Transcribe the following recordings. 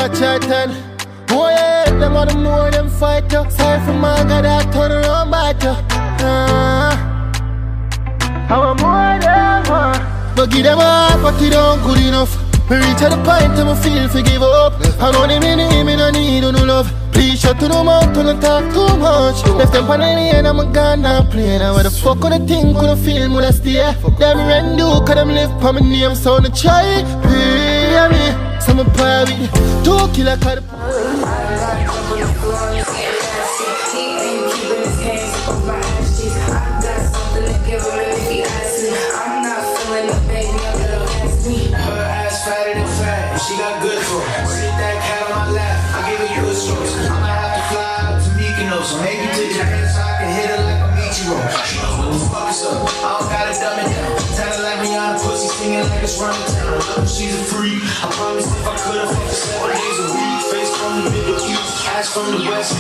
watch out and boy, them want to more them fight you. Sorry for my God, I turn around bite you. I'm more than one. But give them up, but it don't good enough. Me reach at the point and me feel to give up. I know them in him, I need no love. Please shut to no mouth, don't talk too much. Left them on the lane, I'm a gun now playing. Now where the fuck could I think, could I feel, would I stay? Them rent do, cause them live for my name. So I try, pay me. So I'm a pie with 2 killer cut. She got good for it. Sit that cat on my lap. I give her good strokes. I'ma have to fly out to Mykonos. So maybe to Japan so I can hit her like a Michiro. She knows what the fuck is up. I don't gotta dumb it down. Tell her like Rihanna pussy singing like it's running town. I love her, she's a freak. I promise if I could, I'd fuck her 7 days a week. Face from the middle east, ass from the west.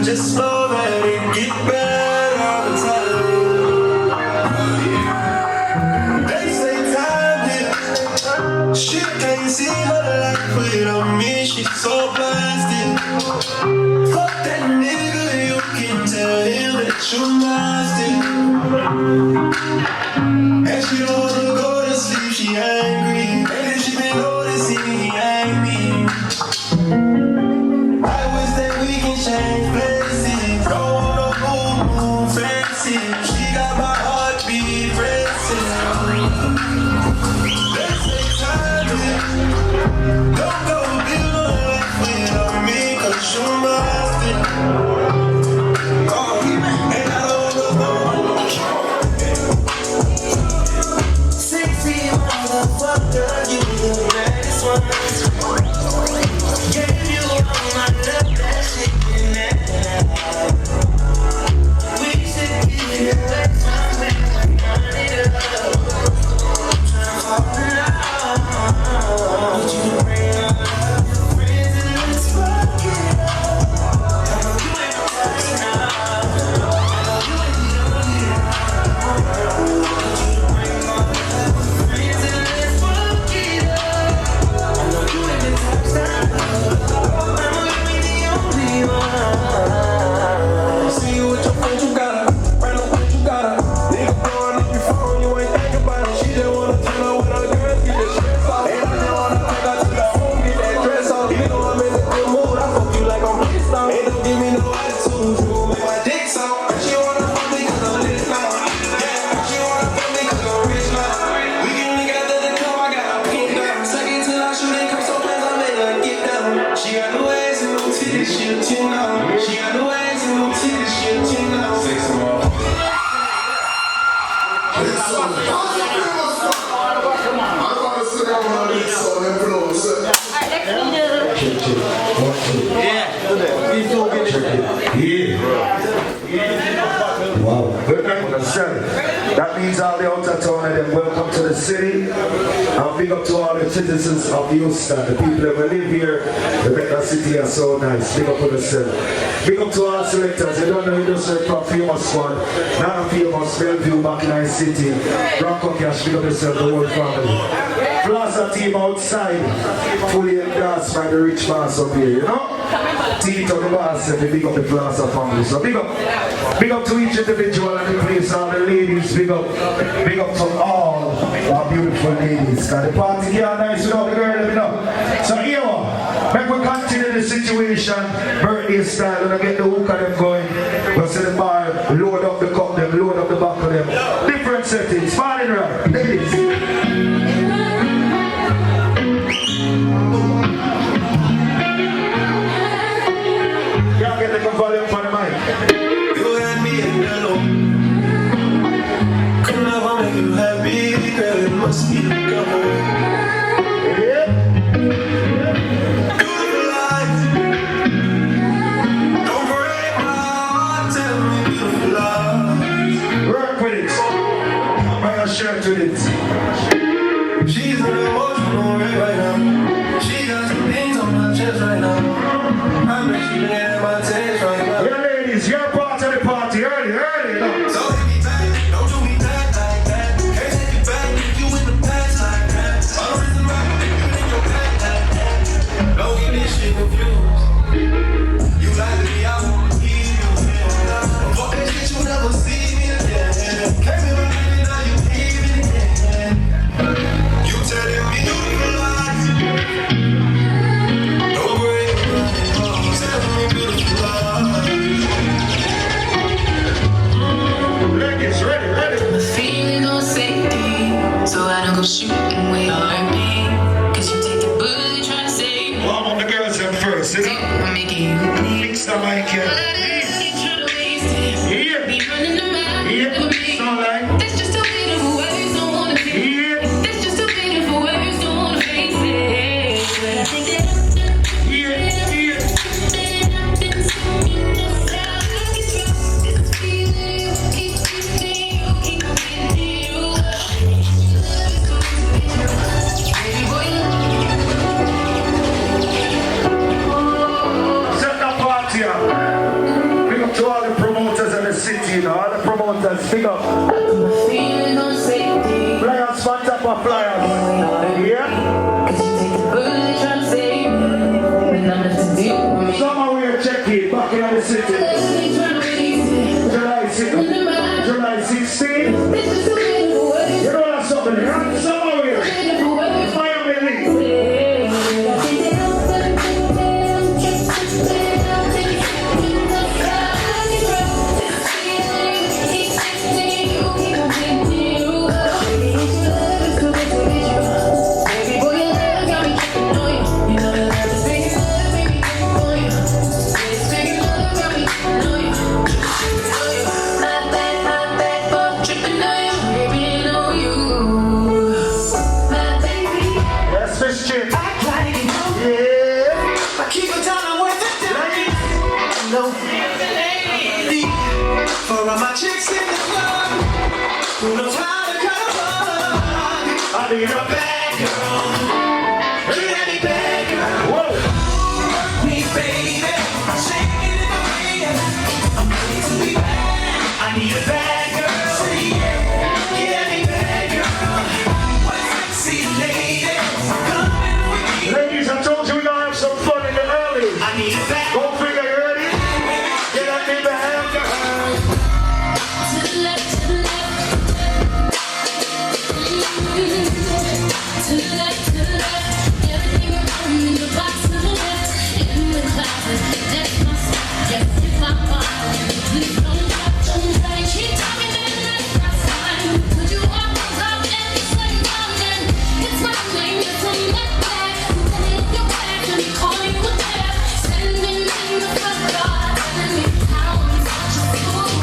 Just know that it get better all the time. They say time here. She can't see her life without me. She's so blasted. Fuck that nigga, you can tell him that you're nasty. And she don't wanna go to sleep, she angry. Maybe she been noticing he ain't me. I wish that we can change places. Don't wanna move fancy. She got my heartbeat racing. They say time here. Don't go build a life without me, cause you're nasty. And I don't wanna sexy motherfucker, you the baddest one. Gave you all my love, that shit in that. We should be the best time when we got it up. I'm tryna fall in love. Need you to bring all your friends and let's fuck it up. I know you ain't no touch now. I know you ain't the only one. Need you to bring all your friends and let's fuck it up. I know you ain't the touch now. See you with your friends, you got her. Right up with you got her. Nigga blowing up your phone, you ain't think about it. She just wanna turn up with her girls, get that stress off. And I just wanna take her to the home, get that dress off. You know I'm in a good mood, I fuck you like I'm pissed off. Ain't don't give me no attitude, you make my dick soft. She wanna fuck me cause I'm lit now. Yeah, she wanna fuck me cause I'm rich now. We can look after the club, I got a pink down. Suck it till I shoot it, come so fast, I make her get down. She got the ways and no titties, she a 10 now. She got the ways and no titties, she a 10 now. Six more. Wow. Good night. That means all the outer town and them welcome to the city. And big up to all the citizens of Houston, the people that will live here. They make that city are so nice. Big up to the city. Big up to all selectors. You don't know you just heard from famous squad. Not a famous Bellevue back in our city. Bronco Cash, big up yourself, the whole family. Plaza team outside, fully endorsed by the rich boss up here, you know? Tito the boss and they big up the Plaza family. So big up to each individual in the place, all the ladies, big up to all our beautiful ladies. Cause the party here nice without the girl, let me know. So here make we continue the situation, birthday style, and I get the hook of them going. We'll see the bar, load up the cup, them, load up the back of them. Different settings, morning round, ladies. Y'all get the volume for the mic. You had me in yellow. Could never make you happy, girl, it must be the devil. Yeah. Beautiful lies. Don't break my heart, tell me beautiful lies. Work with it. Buy a shirt with it. She's an emotional wreck right now. She got some things on my chest right now. I'm actually in my teens right now. Yeah, ladies, you're part of the party early, no. So hit me back, don't do me back like that. Can't take you back, leave you in the past like that. All the reason why you in your back like that. Don't get this shit confused. You lied to me, I won't believe you. Fuck that shit, you never see me again. Can't be my man, now you leave it again. You telling me you don't lie. Don't worry about it. You telling me beautiful lies. Ladies, ready. I'm feeling no safety, so I don't go shooting where you hurt me. Cause you take the bullet, try to save me. Well, I want the girls up first, you know? I'm making you bleed. Mix the mic here. Yeah. Sound like. That's just a bit of words, don't wanna be. Yeah. That's just a bit of words, don't wanna face it. But I think that Set the party up. Big up to all the promoters in the city, you know. All the promoters, big up. feeling no safety. Flyers, fans up our flyers. Yeah? Cause you take the bullet, try to save me. And I'm left to deal with me. Somewhere we are checking back in the city. July 16. It's just a bit of words. You know that's something, right? Somewhere we are. Miami League. Yes, Miss Chip. Yeah. I keep it down, I'm worth it. No. For all my chicks in the club, who knows how to come on? I need You're a a bad girl. You let me bad girl. Whoa. Me, baby. Shaking in the wind. I'm ready to be bad. I need a bad girl. You let me bad girl. What's sexy lady? Coming with me. Ladies, I told you we're gonna have some fun in the early. I need a bad Go figure, you ready? Get up in the hand, girl. To the left, to the left. To the left, to the left. Everything around me in the box to the left. In the closet, that's my spot. Yes, it's my body. Please don't touch on that. Keep talking and that's fine. Could you walk up and say my name? It's my name, it's on my back. Then if you're back, let me call you a dad. Standing in the front yard, telling me how I'm such a fool.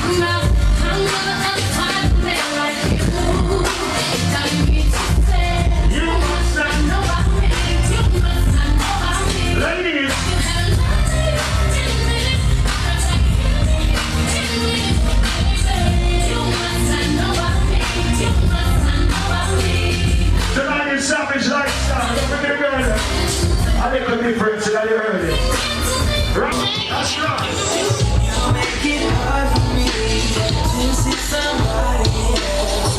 I'm never untied from there like you. Got me to say, you must not know about me. You must not know about me. Ladies, You have nothing in me. You must not know about me. You must not know about me. tonight is Savage Lifestyle. Don't forget the girl. I make a difference in the early. Right? That's right. You make it hard for me to see somebody else.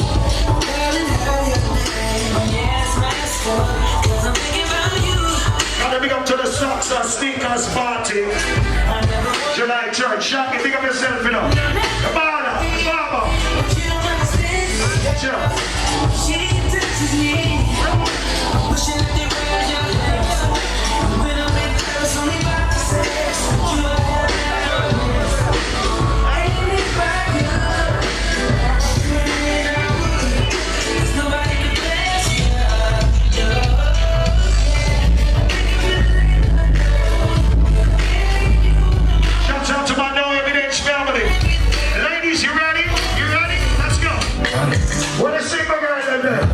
Telling her your name, yes, messed up. 'Cause I'm thinking about you. Gotta big up to the Socks and Sneakers Party. I never July Church. Shaggy, big up yourself, you know. Kabana, Baba. want you to understand. Get you. She touches me. Wishing that they were your legs. When I'm in girls, only by sex. You are I ain't it back up. There's nobody to bless you. Shout out to my No Evidence family. Ladies, you ready? You ready? Let's go. What a single girl in there.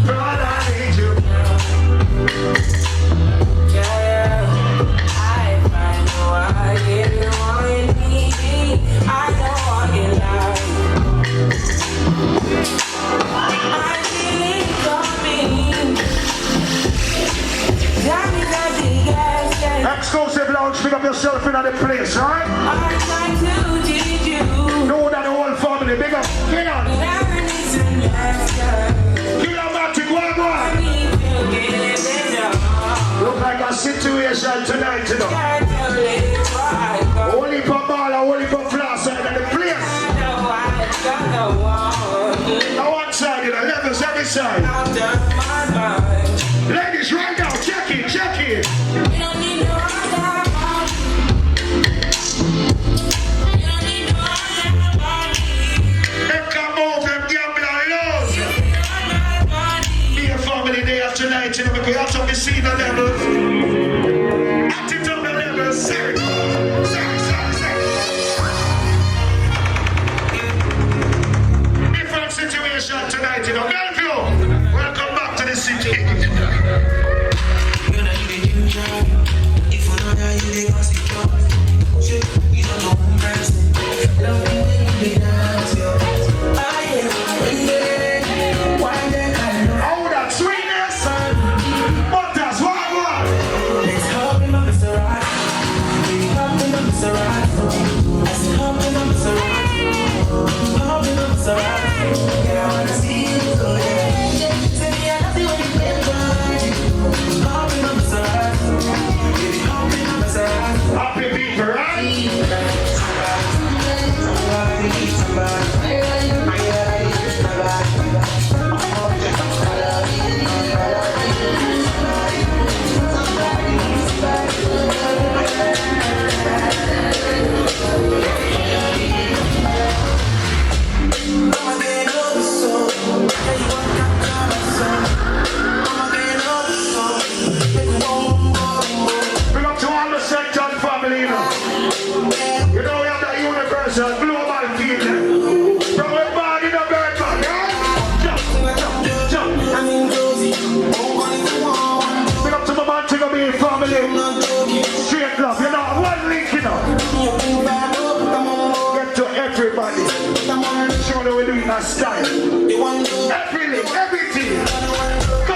God, I need you. situation tonight, you know. Only for ball and only for floss side of the place. Now one side, you know, levels every side. Ladies, right now, check it, check it. Them can move, them gamble and lose. Be a family day after night, you know, because you have to be seen the levels. Act it up the levels, sir. Different situation tonight, you know. Bellevue, welcome back to the city. Oh, that sweetness! Butters, what? Happy people, right? Bring up to all the Sector family, you know. You know we have that universal global feeling. From a bag in a bird bag, right? Jump. Bring up to my man, take a big family. Straight love, you know, one link, you know. Get to everybody. Show them we do it in a style. Every link, everything. Go.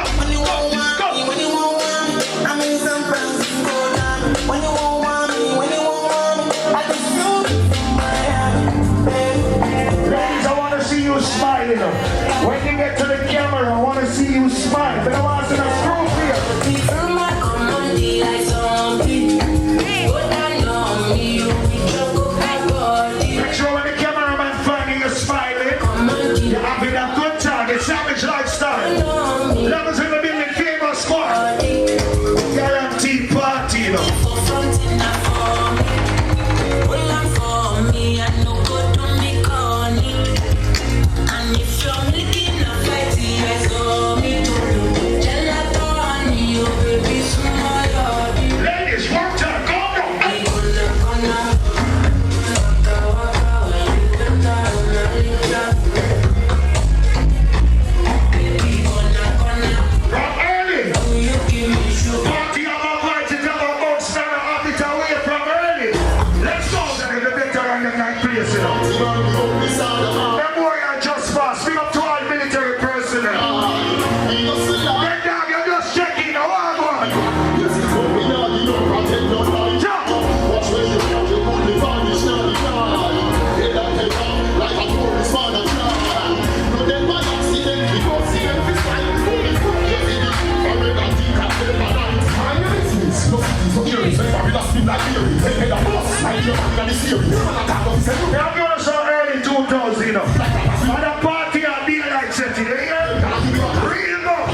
Ladies, I want to see you smile, you know. When you get to the camera, I want to see you smile. But I want to see a screw make sure when the cameraman finds you smiling, you're having a good time. It's Savage Lifestyle. Levels in the building, famous squad. Guarantee party, you know. Ladies, work time, go now. From early. Party of our party, tell our folks, stand up it away from early. Let's go, then, in the better and the night place, you know. Them boy are just fast. Big up to all military personnel. Get down, you're just checking. Now, what? Jump. I'm going to show early 2000, you know. And a party at daylight setting, you hear? Real love.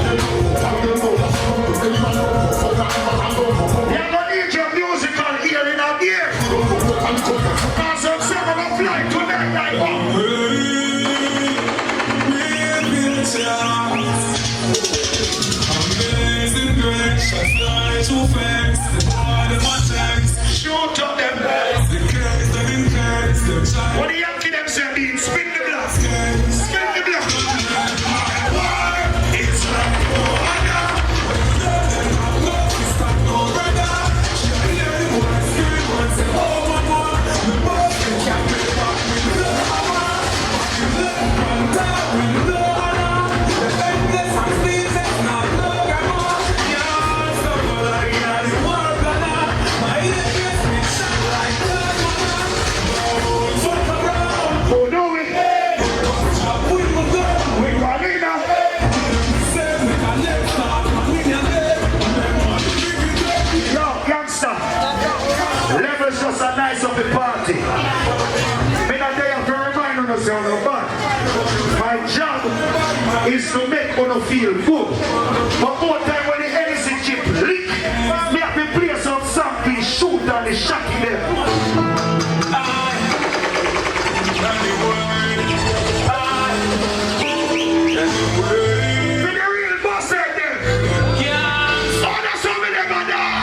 You're going to need your musical ear in our ear. Because I'm 7 o'clock tonight, like shoot up them guys. What do you have to them say? Being spin the block. Spin the block. It's like water. sound of bad. My job is to make you feel good. But more time when the energy chip leak, me have to play some something, shoot and the shot in there. With the real boss out there. Oh, that's how we never die.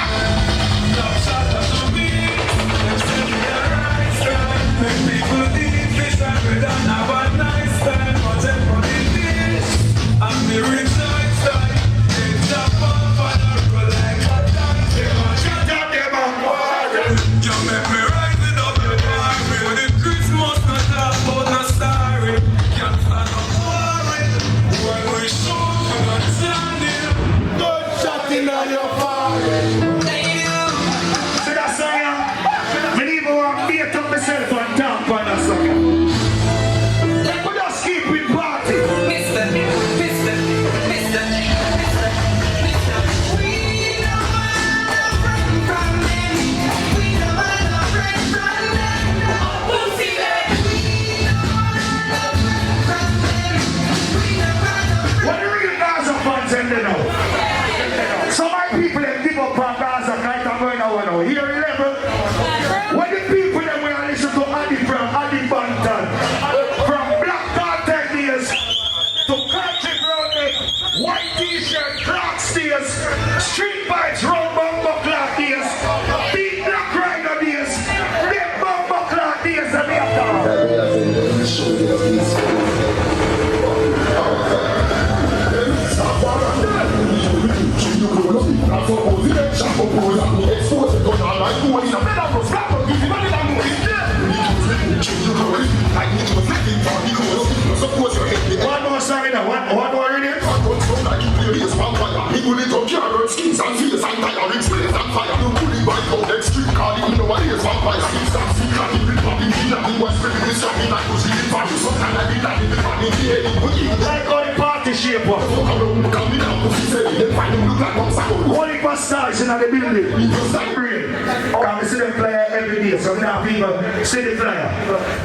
Street bites, road bumper clock days, big black rider days, big bumper clock days, and they have one more song in there, one more in there. People it up carrot skins and face and tire it's blaze and fire. You pull it right out that street car, you know what is vampire. Skins and secret, you will pop in here. You was spreading this young in that pussy. If I was some kind of it, I didn't find it here. Like how the party shape up. Come in and pussy say, they find them look like one second. Only for stars in the building. Just like brain. Come see them flyer every day, so now people see the flyer.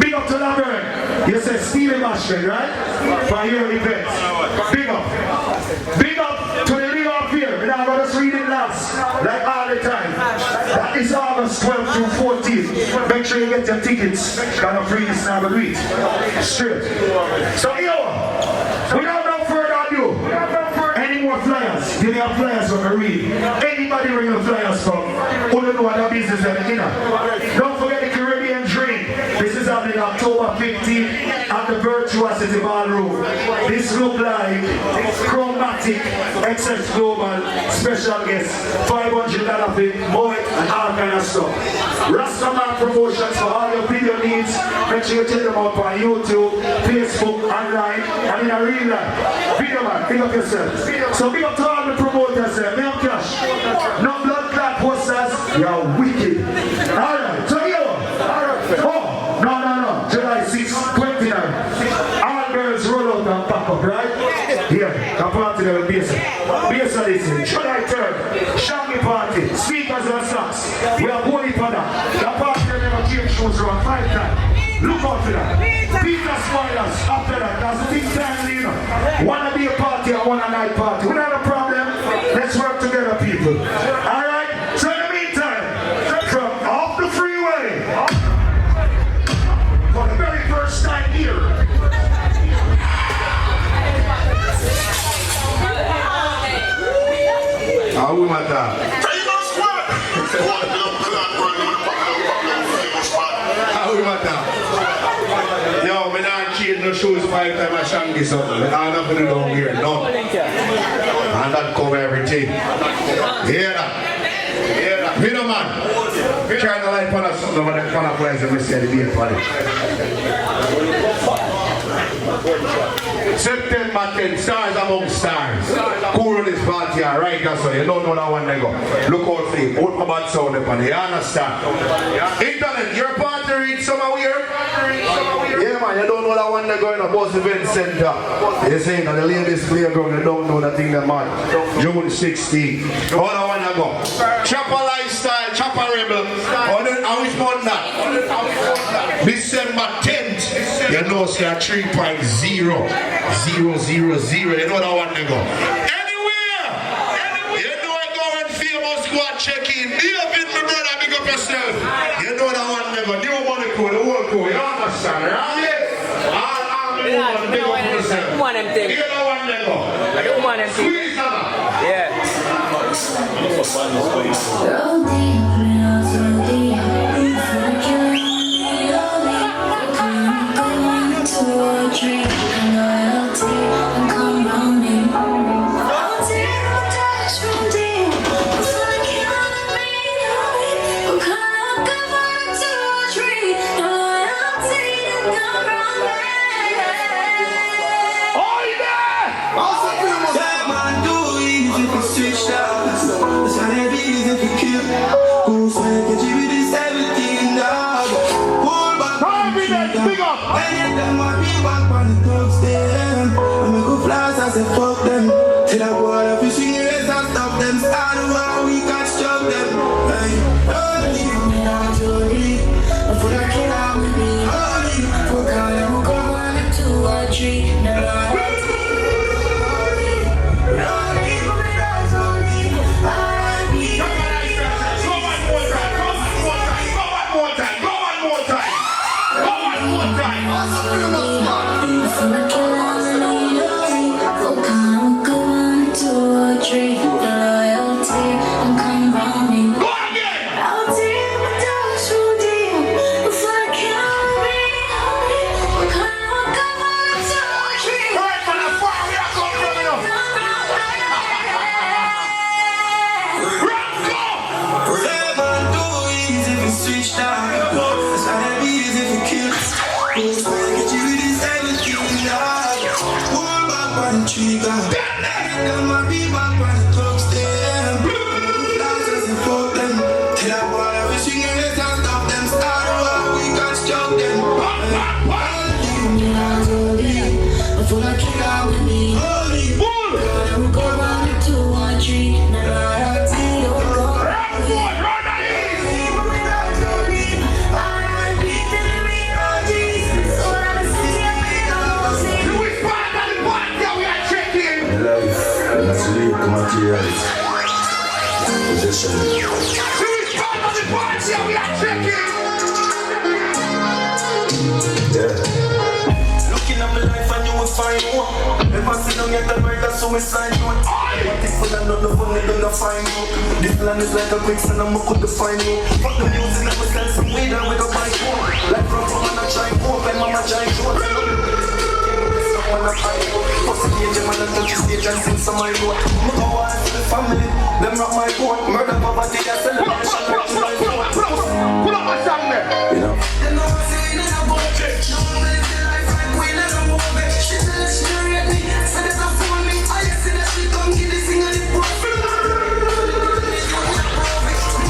Big up to Laverne. You say Stevie Mashman, right? For your events. Big up. Big up to the Rio up here. We're not going to read it last, like all the time. That is August 12th through 14th. Make sure you get your tickets. Gonna free this now, but read. Straight. So here, without no further ado, any more flyers? Give me a flyers from the read. Anybody bring the flyers from? Who don't know what that business is in the Don't forget the Caribbean Dream. This is happening October 15th at the Virtuosity Ballroom. This look like Chromatic, XS Global, special guest, $500 fee, more and all kind of stuff. Rastaman promotions for all your video needs. Make sure you check them out on YouTube, Facebook, online, and in a real life. Video man, pick up yourself. So big up to all the promoters there. Me and Cash. No blood clot posters. You're wicked. Alright, so yo. Oh, no. July 6th, 29. All girls roll out and pack up, right? Here, the party there will be Besa this is July 3rd. Shangy party, speakers and socks. We are holy for that. The party never change shows around 5 times. Look out for that. Peter Spoilers after that. That's a big time, you know. Wanna be a party and wanna night party. We don't have a problem. Let's work together, people. Alright? So in the meantime, from off the freeway, for the very first time here. How we matter? Famous squad! How we matter? Yo, me not change no shoes 5 times I shangy something. I have nothing to do here, none. And that cover everything. Hear that? Hear that, man? Try to light on us something over the corner place and we say the beer for it. September 10th, Stars Among Stars. Cool this party, right? That's why you don't know that one they go. Look out for it. Out my bad sound upon it. You understand? Internet, your party reach somewhere weird? Yeah, man, you don't know that one they go in a bus event center. You say, now the ladies playground, you don't know that thing that man. June 16. All that one they go. Chopper Lifestyle, Chopper Rebel. How which one that? December 10th. You know, say a 3.000. You know that one they go. Anywhere. You know I go and famous go and check in. David, my brother, big up yourself. You know that one they go. New money crew, the whole crew. You understand, right? All the woman, big up yourself. You know one they go. Squeeze them. Yeah. Roll deep, real deep. Till I go out of fishing race and stop them. Start the war, we can't stop them. Hey, don't leave me out, don't leave. Before I kill out with me, don't leave. For God, I'm going 1, 2 or 3. Never suicide note. One thing for them, not the fun, they don't find you. This land is like a quicksand, I'm could define you. Fuck the music, I was sell some weed and we go buy more. Like from man, I try more, my mama try more. Someone I find you. Pussy age, man, I touch the stage and sing some I know. I'm go wild for the family, them rock my boat. Murder poverty, that's celebration, rock to my boat. Pull up my song there. You know? They know I'm saying in a boat. She don't live the life like queen and I'm over. She said that she don't rate me, said that I'm for me. I see that she come get this thing on the boat.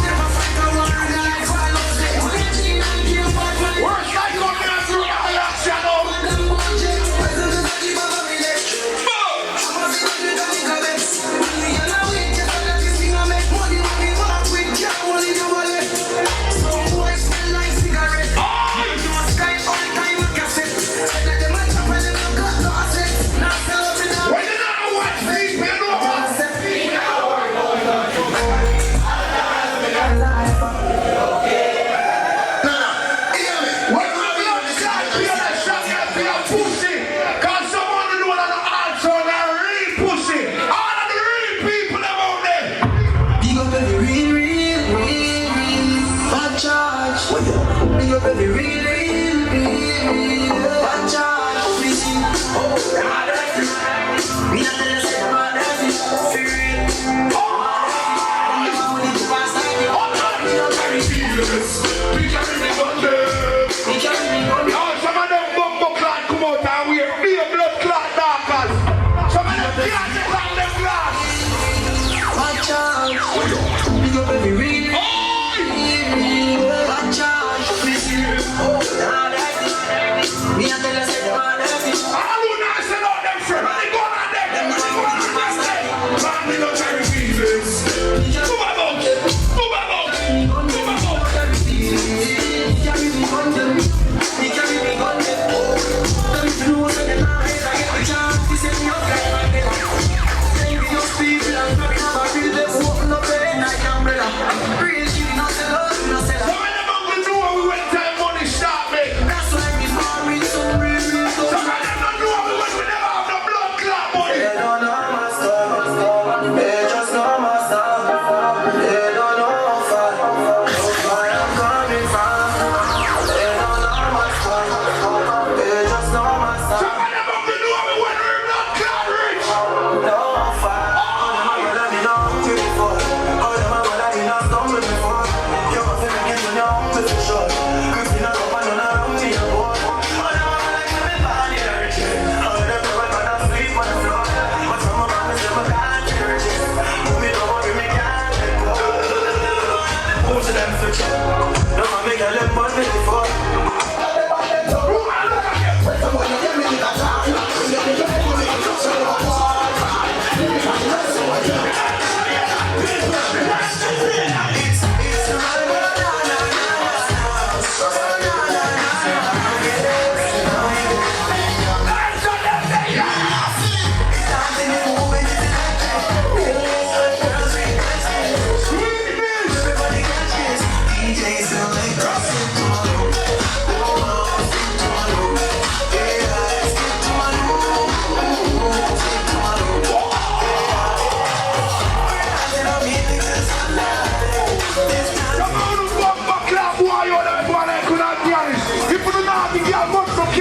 Never fight a war in life, I love it. When I dream, I give back my life. Worst I come here through all that shadow. When I'm watching, present is like the Baba village. I'm a single nigga best. When we on our way, just like this thing I make money. When we walk with, can't hold it, you wallet. Some boys smell like cigarettes.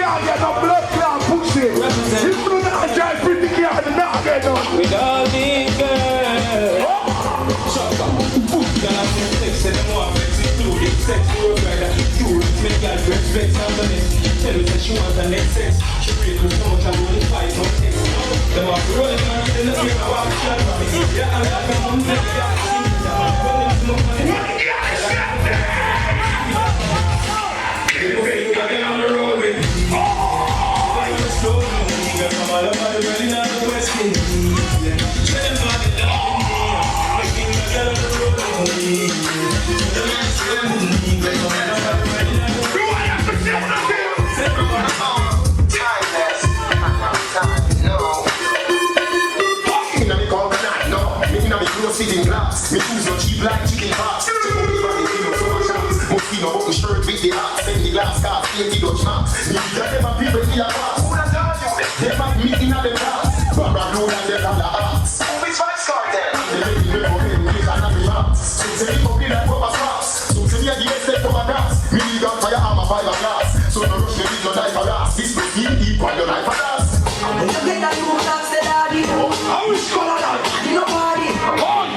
can't get no blood clot pussy. If you not drive pretty car, you not get none. With all these girls. Shut up. Girl, I'm in sex and I'm more vex including sex. We're better. You make girl respect somebody. Tell her that she wants the next sex. She breathes so much and only fight no sex. The more rolling around in the street, I walk shut up. Yeah, I'm laughing on the sitting glass, me choose your cheap like chicken parts. Mosquito button shirt with the axe, send the glass cars, paint the Dutch marks. Me just never people in your class. Who done you? They might meet in the class. Barbara Blue and them on the arts. Which vice card then? They make me go in, me and the marks. So say me up in like rubber straps. So say me a the best step from a grass. Me lead on fire armor fiberglass. So no rush me with no knife or gas. This will be equal your knife or gas. You get that new class, the daddy. How is color that? You know party.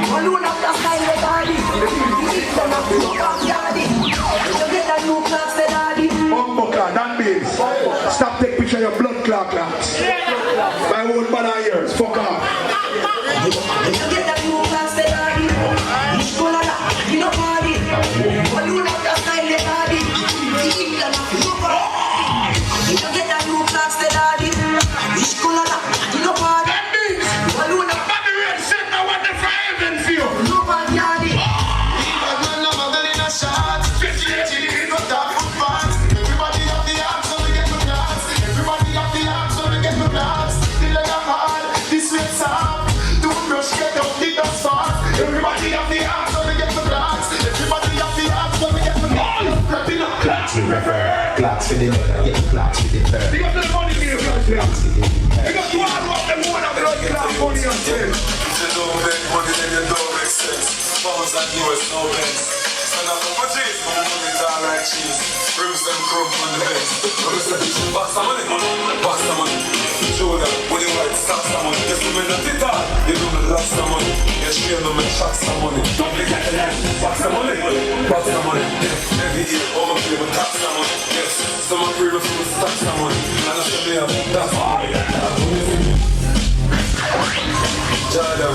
Alone of the style, the daddy. You get that new class, daddy. You get that new class, the daddy. Bumbucker, that means stop taking picture of your blood clot class. My old man are yours, fuck off. You get that new class, the daddy. You know party. Alone of the style, the daddy. You get that new class, the daddy. You know party. Alone of everybody have the arms, so we get the blocks. Everybody have the arms, so we get the blocks. Clocks we refer, clocks for the murder, get the clocks for the third. You got the money here, clocks. You got to all up the one of blood clot money on sale. If you don't make money, then you don't make sense. Pounds and US, no pence. Stand up for cheese, but the money's all like cheese. Rims and crumbs on the bench. Box the money, box the money. Shoulder, when you white, stop some money. Yes, you may not hit hard, you do not lost some money. Yes, you know me, shot some money. Don't be like that, box the money, box the money. Every year, over here, we tax some money. Yes, some of you refuse to tax some money. And I say, yeah, that's all. Jordan.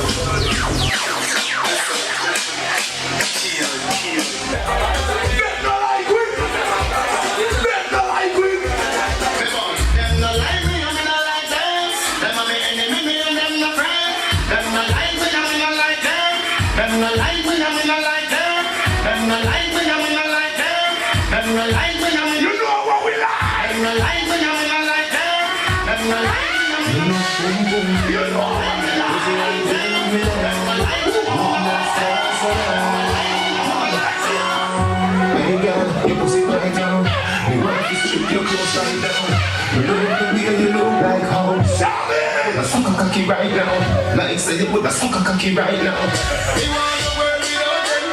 Right now, like say you put a sucker cocky right now. You want the world without them.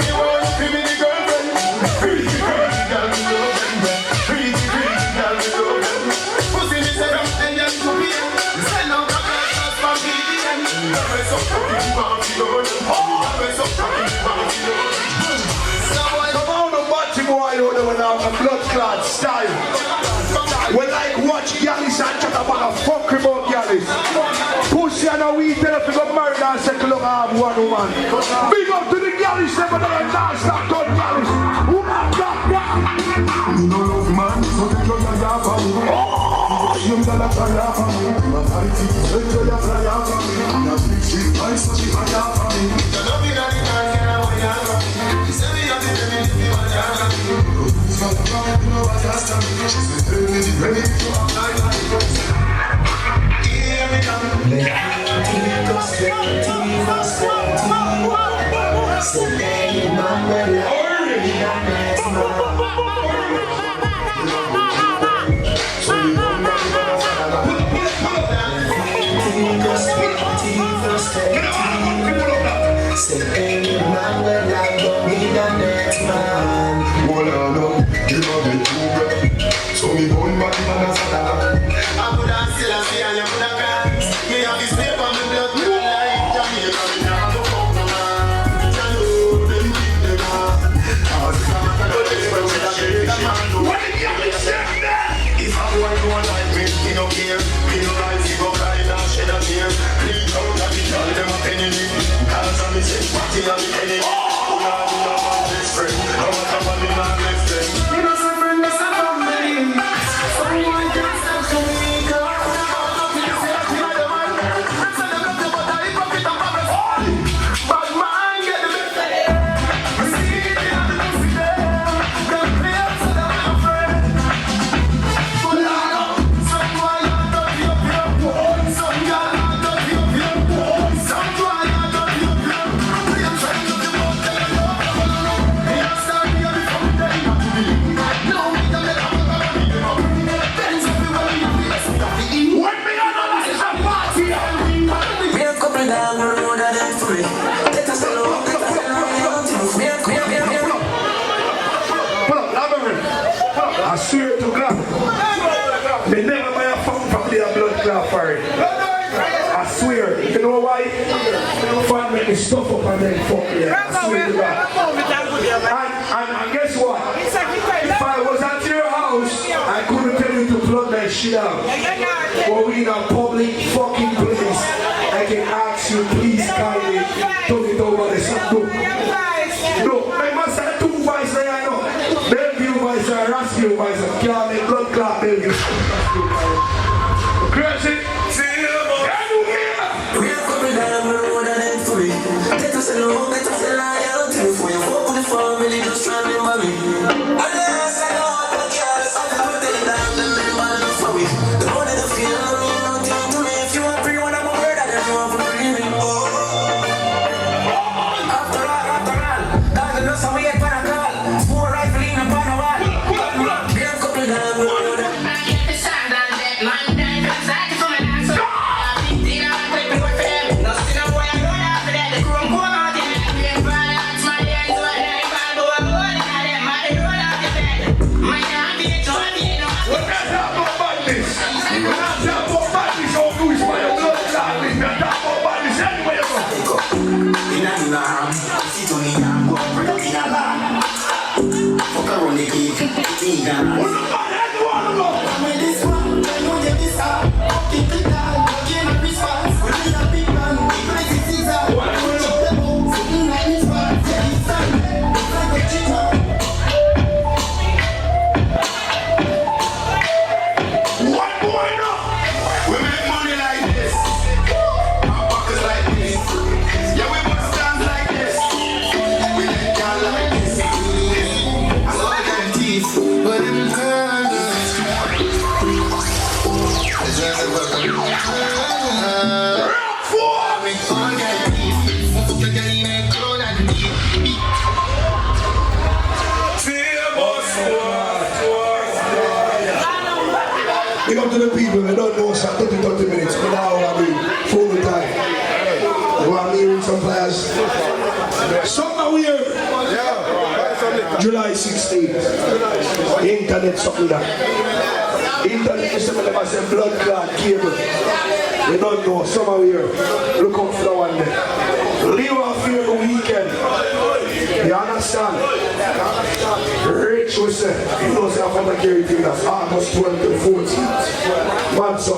You want to be the girlfriend. Pretty girl with girlfriend. Pretty girl with girlfriend. Pussy me say I'm staying to be. Send out the girls from BDN. You're so fucking want to know. You're so fucking want to know. Come on, the batty boy, you know, when I'm a blood clot style. We like watch Gallus and chat about a fuck about Gallus. Pussy and a weed tell us to go married and second look have one woman. Big up to the Gallus, seven of them non-stop done Gallus. Woman, God. You don't love man, so they don't have a man. You don't have a man. My party, so you don't have a man. Your big shit, I saw she had a man. You don't be that man, you know what you have. You say me have the baby, you want to have a man. You know what you have to do. She said, ready to apply that. Hear me now. So me born back could have still a see and you could have gone. Me have this paper, my blood, me don't like Jamaica. Me never go fuck no man. You know them keep them on. I was just a man, but they were with a Jamaica man. What did you understand that? If I want to like me, me no care. Me no like to go cry and shed a tear. Please don't let me tell them a penny. Cause I'm missing party and the enemy. I'm not my best friend. I want to be my best friend. You know some friend, that's a family. Someone can't stop Jamaica. I'm not going to say that to my man. I'm saying I'm not about that hypocrite and promise. Bad man, get the best of it. We see it in the music there. Them players are my friend. But I know some boy I don't feel pure. Some girl I don't feel pure. Some boy I don't feel pure. We are trying to do more than I know. They are starting to become very much to me. No, we don't let them go. Friends everywhere we are, we are eating. When me on the line, it's a party. Me a couple down the road and then free. Let us alone, let us alone. Me a Pull up, Labyrinth. I swear to God. They never buy a phone from their blood clot for it. I swear. You know why? Find me the stuff up and then fuck me. I swear to God. And guess what? If I was at your house, I couldn't tell you to plug that shit out. Or we in a public fucking place. I can ask you, please kindly turn it over the sun. No, I must have two voices I know. Bellevue voice and Rascal voice. Can't make blood clot Bellevue. Crazy. We a couple down the road and then free. Let us alone, let us alone. Before you fuck with the family, just remember me. And yes, I know I'm a girl, so I'm gonna take down the member for me. The money, the feel, no mean nothing to me. If you want free, when I'm a bird, I don't want to free me. After all, dog, you know some way for a call. Four rifle in a pan of wall. We a couple down the road. Big up to the people that don't know us at 30 minutes, but now I mean, full time. I'm hearing some players. Something weird. July 16th. Internet something that. Internet is something that say blood clot cable. You don't know, somewhere weird. Look out for that one there. Leave off here the weekend. You understand? Rich we say, you know say I'm going to carry thing that's August 12th to the 14th. Man, so,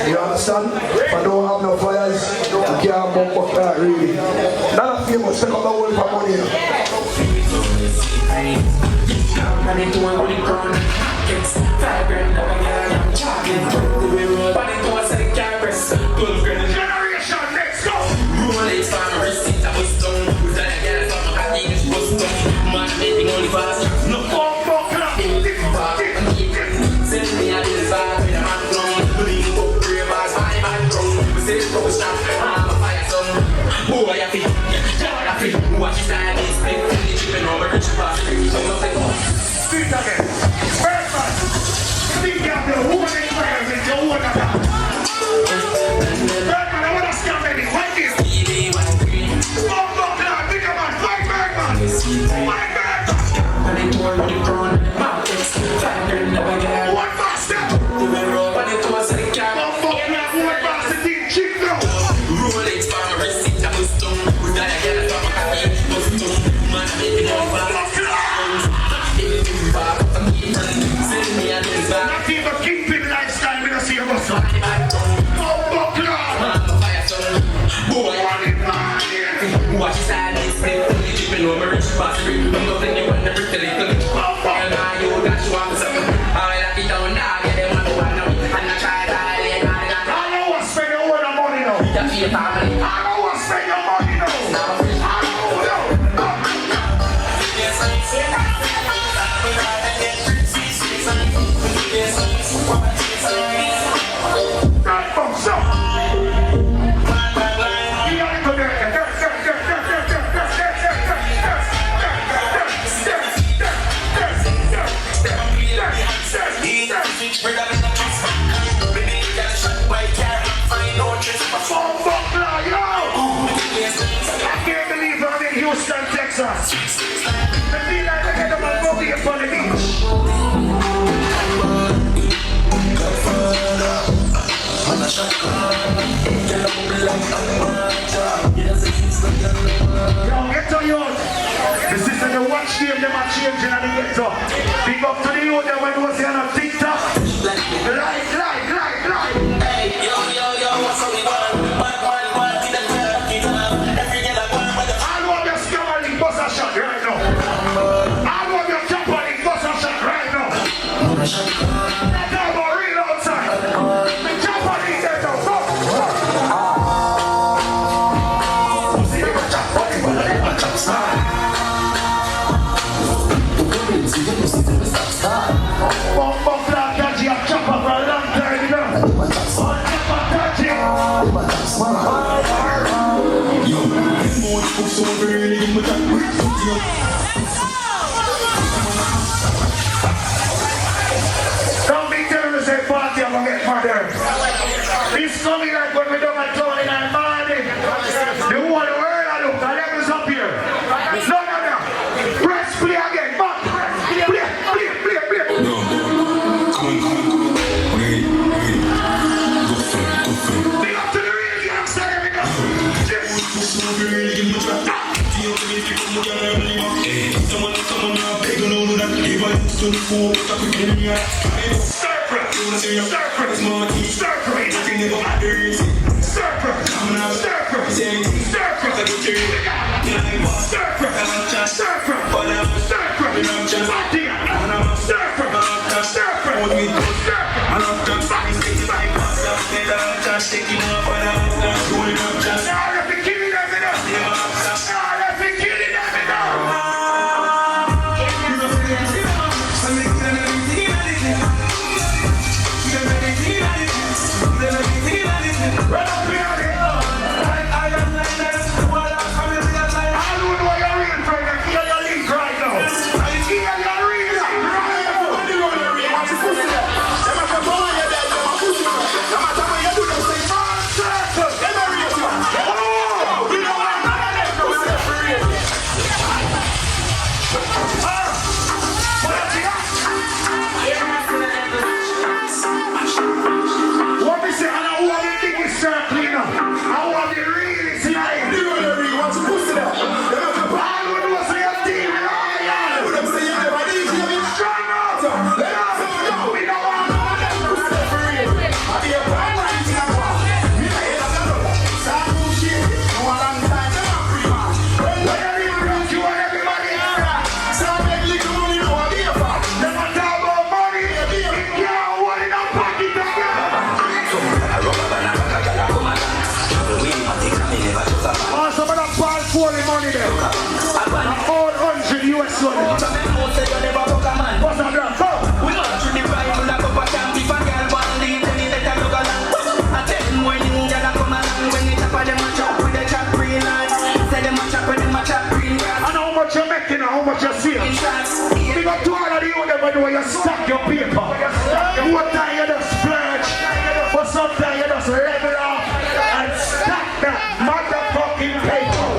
you understand? If I don't have no fires, you can't bump up that really. Not a famous, take up the whole for money. Generation next go! Watch your style, it's big, chipping over, rich, again. Watch your style, it's split. Only dripping on my rich boss. I'm loving you when the brick the little. And now you got you off something. I like it down now, get them on the one now. And I try to I know what spend your own money now. that's your family. I know what spend your money now. Houston, Texas. I feel like I get up and go here on the beach. Yo, get to you. This is the watch game, them are changing and they get to. Big up to the youth that when was here on TikTok. Like. Hey, yo, what's up, Shot right now. I want your company bust a shot right now. That's how I'm real outside. The company get the fuck. See the company, but I never jump side. Bump like that, you have chopper for a long time, you know. Don't be telling me say party, I'm gonna get murdered. This coming like when we don't have Tony and Marty. The whole world I look, the levels up here. No. Press play again, back. Play. No. Come on. Ready. Go for it. Big up to the real gangster, there we go. How much you see? Big up to all of you that when you stack your paper. One time you just splurge, but sometimes you just level off and stack that motherfucking paper.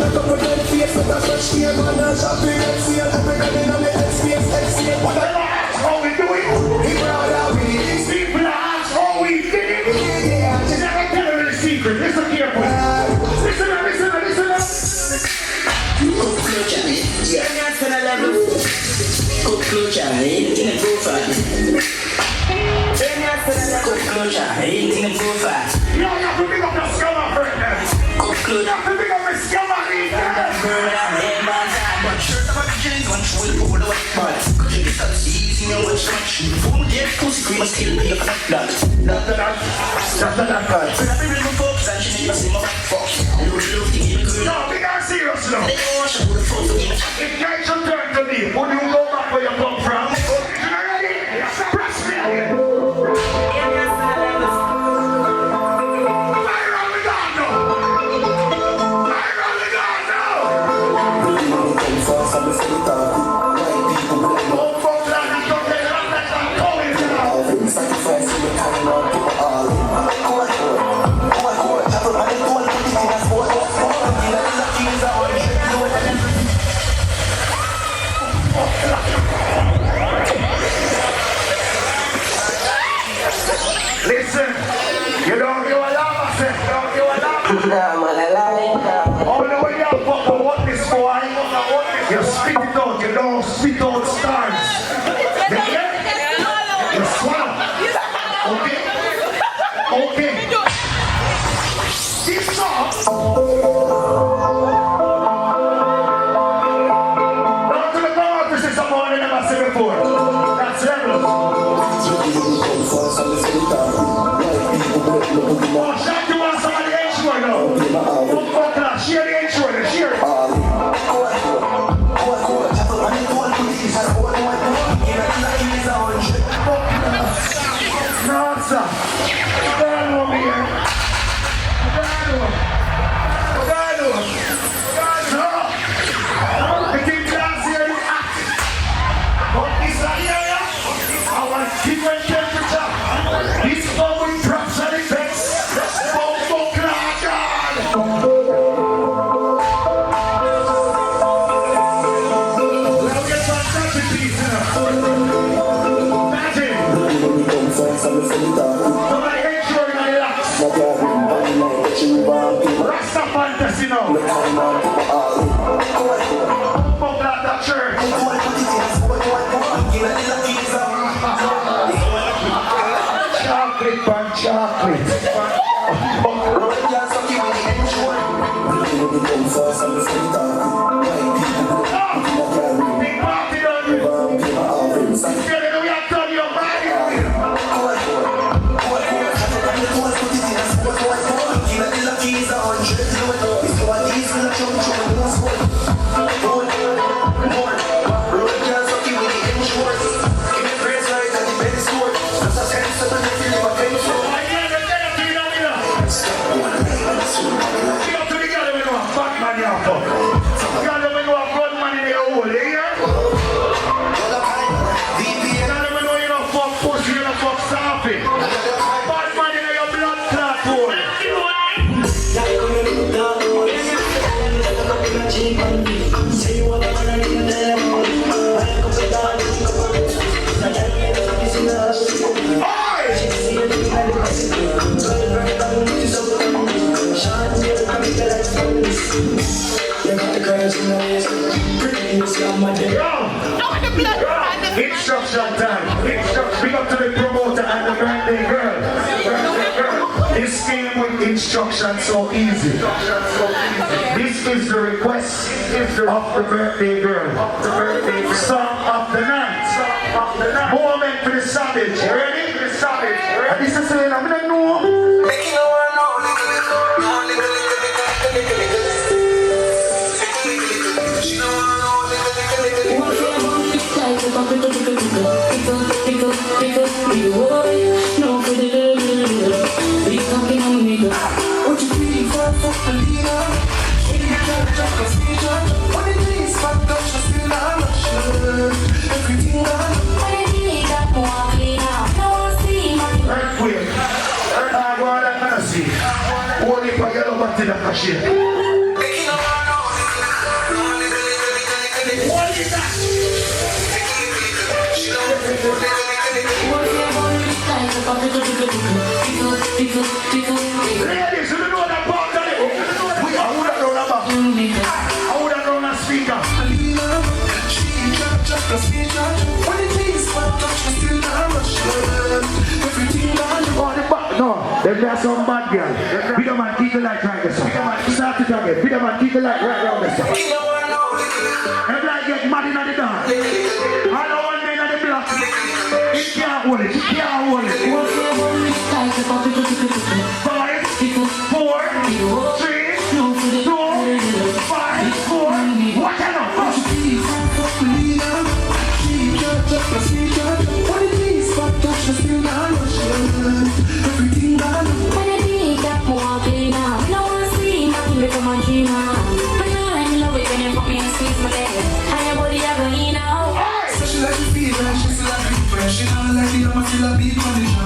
a couple dead face, but that's what she and man and shopping and see a couple dead in the headspace, what the How we do it? people are that we People ask how we did it. She's never telling me the secret. Listen carefully. Listen. Cook closure, yeah, that's gonna level. Cook closure, anything to go for. Cook closure, anything to go for. You have to pick up the scammer first. Cook You closure. have to pick up the scammer. But shirt about the jeans, one shoulder over the white ball. Could you get that easy and one stretch? Before we get pussy, we must still be a fat blood. After that, God. When I be real folks, and she never see my fuck. You love to give me good. No, we got serious now. They don't want you to fuck to give me. If guys should turn to me, would you go back where you come from? Press me. Listen, you don't give a lot, I said. Don't give a lot. Only when you fucking want this boy, you spit it out, you don't spit out stars. You get it? You swallow. Okay? This song. Down to the door, this is someone I never seen before. That's Rebels. Oh, shot you want some of the H-word now. Don't fuck that. Share the H-word. Share it. No, sir. Get over here. Get over. No. The king class here is act. But it's not here. I want to keep my temperature. This going props and effects. Rasta fantasy now. Fuck that church. Chocolate pan chocolate. Big party done. Get it, we have done your body. Instruction time. Big up to the promoter and the birthday girl. This came with instruction so easy. This is the request of the birthday girl. Song of the night. Moment for the savage. You ready? And this is saying I'm gonna know. Making no one know, Only for yellow button of the shit. Ladies, you know that part, Danny. I would have known about. I would have known that speaker. No, them there some bad girl. Big man, keep the light right there. Start it again. Big man, keep the light right around there. Them like get mad in the dark. I know one man in the block. It can't hold it. It can't hold it. 5, 4, 3, 2, 5, 4. Watch out now. She don't like the I'm still a beat condition.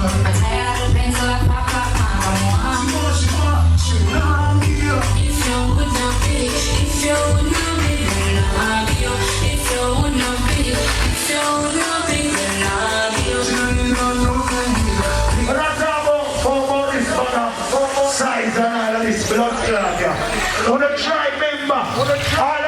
She don't care. If you would not be, if you would not be, then I'll be you. If you would not be, if you would not be, then I'll be you. She don't need no friend. When I talk about this size and all of this blood clot, yeah. I want to try, remember, all